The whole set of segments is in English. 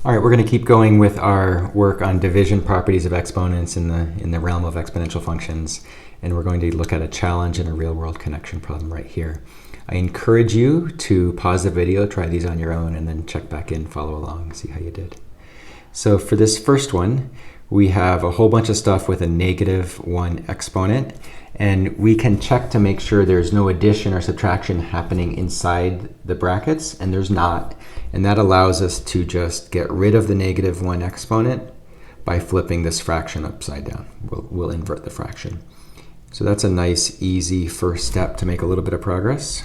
All right, we're going to keep going with our work on division properties of exponents in the realm of exponential functions, and we're going to look at a challenge in a real-world connection problem right here. I encourage you to pause the video, try these on your own, and then check back in, follow along, see how you did. So for this first one, we have a whole bunch of stuff with a -1 exponent, and we can check to make sure there's no addition or subtraction happening inside the brackets, and there's not. And that allows us to just get rid of the -1 exponent by flipping this fraction upside down. We'll invert the fraction. So that's a nice, easy first step to make a little bit of progress.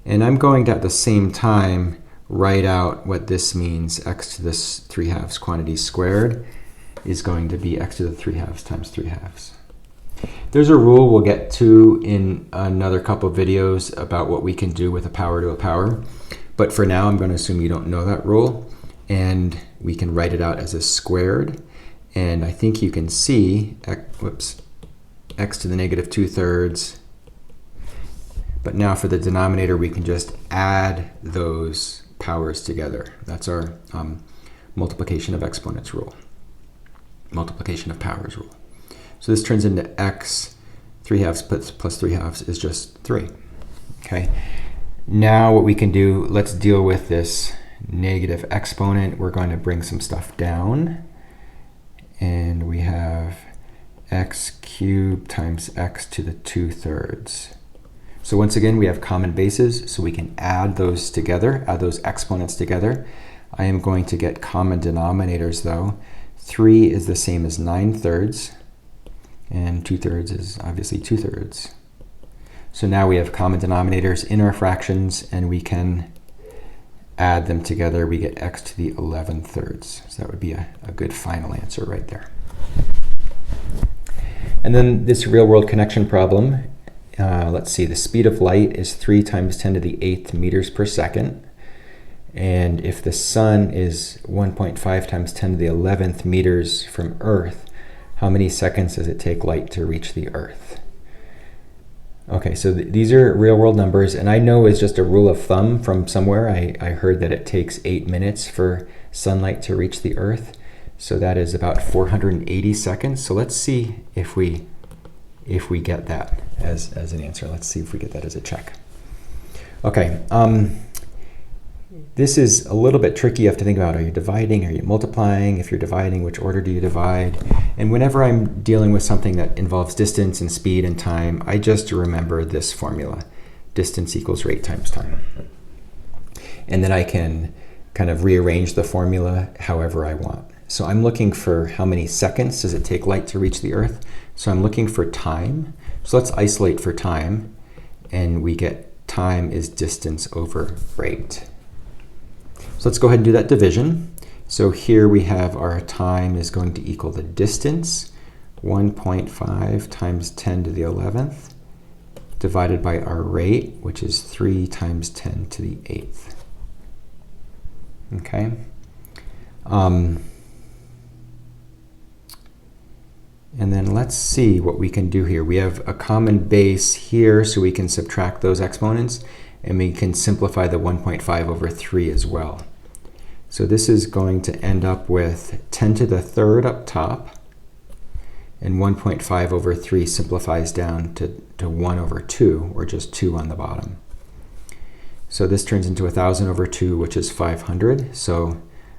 And I'm going to, at the same time, write out what this means. X to this 3/2 quantity squared is going to be x to the 3/2 times 3/2. There's a rule we'll get to in another couple of videos about what we can do with a power to a power. But for now, I'm going to assume you don't know that rule, and we can write it out as a squared. And I think you can see, x to the -2/3. But now for the denominator, we can just add those powers together. That's our multiplication of exponents rule, multiplication of powers rule. So this turns into x 3/2 plus 3/2 is just 3. Okay. Now what we can do, let's deal with this negative exponent. We're going to bring some stuff down. And we have x cubed times x to the 2/3. So once again, we have common bases, so we can add those together, add those exponents together. I am going to get common denominators though. 3 is the same as 9/3, and 2/3 is obviously 2/3. So now we have common denominators in our fractions, and we can add them together. We get x to the 11/3. So that would be a good final answer right there. And then this real-world connection problem, let's see, the speed of light is 3 times 10 to the 8th meters per second. And if the sun is 1.5 times 10 to the 11th meters from Earth, how many seconds does it take light to reach the Earth? Okay, so these are real-world numbers, and I know it's just a rule of thumb from somewhere. I heard that it takes 8 minutes for sunlight to reach the Earth, so that is about 480 seconds. So let's see if we get that as an answer. Let's see if we get that as a check. Okay, this is a little bit tricky. You have to think about, are you dividing, are you multiplying? If you're dividing, which order do you divide? And whenever I'm dealing with something that involves distance and speed and time, I just remember this formula. Distance equals rate times time. And then I can kind of rearrange the formula however I want. So I'm looking for how many seconds does it take light to reach the Earth. So I'm looking for time. So let's isolate for time, and we get time is distance over rate. So let's go ahead and do that division. So here we have our time is going to equal the distance, 1.5 times 10 to the 11th, divided by our rate, which is 3 times 10 to the 8th. Okay. And then let's see what we can do here. We have a common base here, so we can subtract those exponents, and we can simplify the 1.5 over 3 as well. So this is going to end up with 10 to the 3rd up top, and 1.5 over 3 simplifies down to 1 over 2, or just 2 on the bottom. So this turns into 1,000 over 2, which is 500. So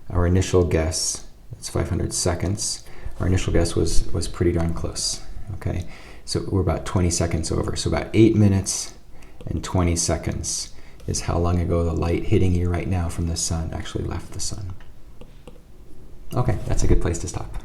our initial guess, that's 500 seconds. Our initial guess was pretty darn close. Okay, so we're about 20 seconds over. So about 8 minutes and 20 seconds is how long ago the light hitting you right now from the sun actually left the sun. Okay, that's a good place to stop.